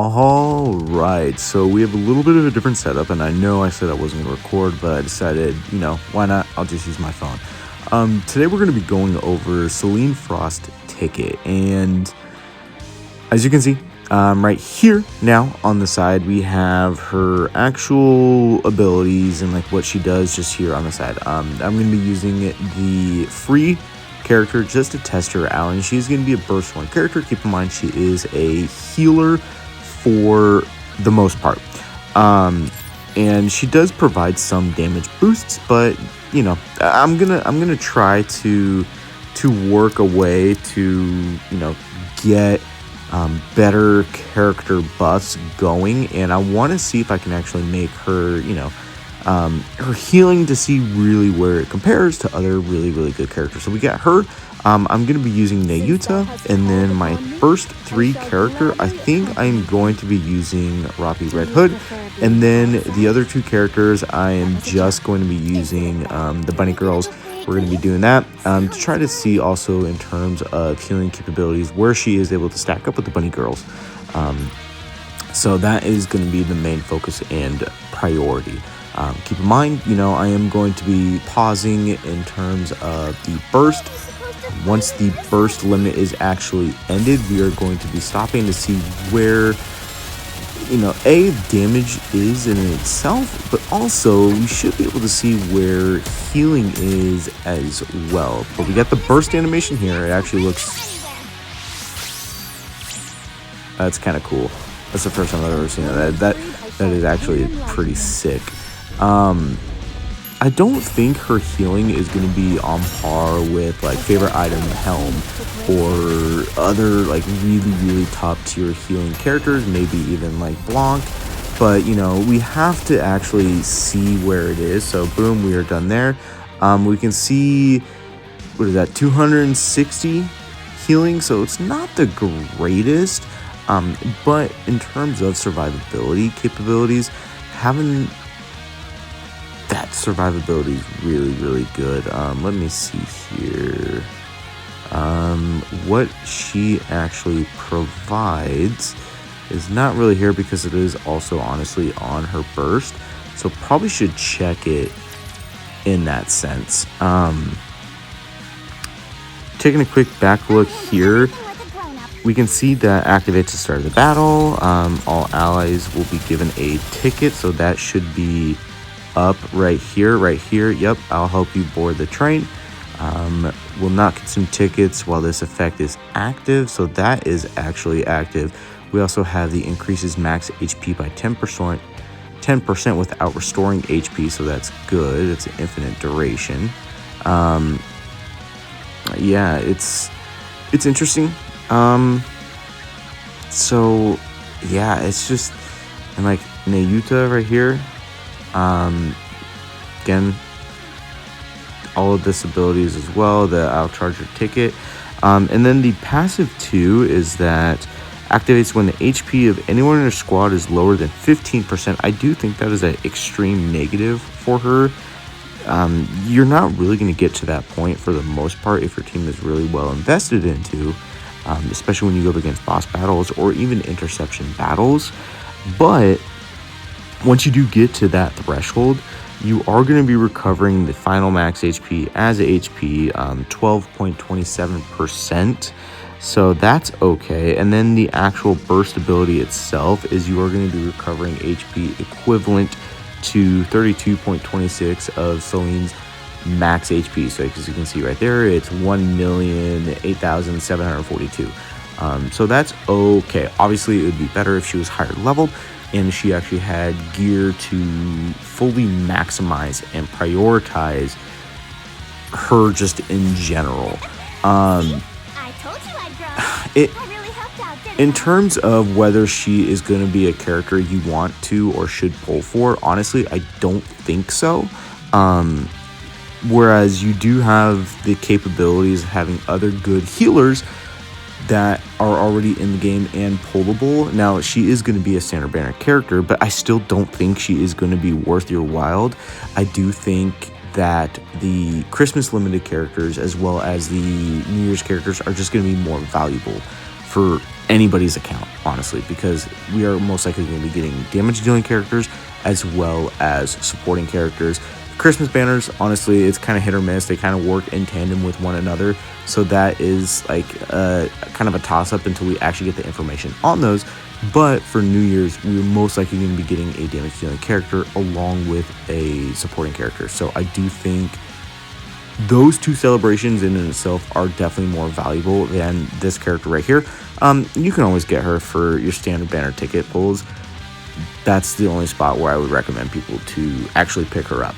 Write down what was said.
All right, so we have a little bit of a different setup, and I know I said I wasn't going to record, but I decided, why not? I'll just use my phone. Today we're going to be going over Soline Frost Ticket, and as you can see, right here now on the side, we have her actual abilities and like what she does just here on the side. I'm going to be using the free character just to test her out, and she's going to be a burst 1 character. Keep in mind she is a healer for the most part, and she does provide some damage boosts, but I'm gonna try to work a way to get better character buffs going, and I want to see if I can actually make her her healing to see really where it compares to other really good characters. So we got her. I'm going to be using Nikke, and then my first 3 character, I think I'm going to be using Roppy Red Hood, and then the other 2 characters, I am just going to be using the Bunny Girls. We're going to be doing that to try to see also in terms of healing capabilities where she is able to stack up with the Bunny Girls. So that is going to be the main focus and priority. Keep in mind, I am going to be pausing in terms of the burst. Once the burst limit is actually ended, we are going to be stopping to see where, damage is in itself, but also we should be able to see where healing is as well. But we got the burst animation here. It actually looks... That's kind of cool. That's the first time I've ever seen it. That is actually pretty sick. I don't think her healing is going to be on par with like favorite item Helm or other like really top tier healing characters, maybe even like Blanc, but we have to actually see where it is. So boom, we are done there. We can see, what is that, 260 healing, so it's not the greatest, but in terms of survivability capabilities, having that survivability is really good. Let me see here. What she actually provides is not really here because it is also honestly on her burst, so probably should check it in that sense. Taking a quick back look here, we can see that activates the start of the battle. All allies will be given a ticket, so that should be up right here. Yep, I'll help you board the train. Will not consume tickets while this effect is active, so that is actually active. We also have the increases max HP by 10% without restoring HP, so that's good. It's an infinite duration. Yeah, it's interesting. So yeah, it's just, and like Nikke right here. Again, all of this abilities as well, the I'll charge your ticket. And then the passive 2 is that activates when the HP of anyone in her squad is lower than 15%. I do think that is an extreme negative for her. You're not really going to get to that point for the most part if your team is really well invested into, especially when you go up against boss battles or even interception battles. But once you do get to that threshold, you are going to be recovering the final max HP as a HP, 12.27%. So that's okay. And then the actual burst ability itself is you are going to be recovering HP equivalent to 32.26 of Soline's max HP. So as you can see right there, it's 1,008,742. So that's okay. Obviously, it would be better if she was higher leveled and she actually had gear to fully maximize and prioritize her just in general. In terms of whether she is going to be a character you want to or should pull for, honestly, I don't think so. Whereas you do have the capabilities of having other good healers that are already in the game and pullable. Now, she is going to be a standard banner character, but I still don't think she is going to be worth your while. I do think that the Christmas limited characters as well as the New Year's characters are just going to be more valuable for anybody's account, honestly, because we are most likely going to be getting damage dealing characters as well as supporting characters. Christmas banners, honestly, it's kind of hit or miss. They kind of work in tandem with one another, so that is like kind of a toss-up until we actually get the information on those. But for New Year's, we're most likely going to be getting a damage dealing character along with a supporting character. So I do think those two celebrations in and itself are definitely more valuable than this character right here. You can always get her for your standard banner ticket pulls. That's the only spot where I would recommend people to actually pick her up.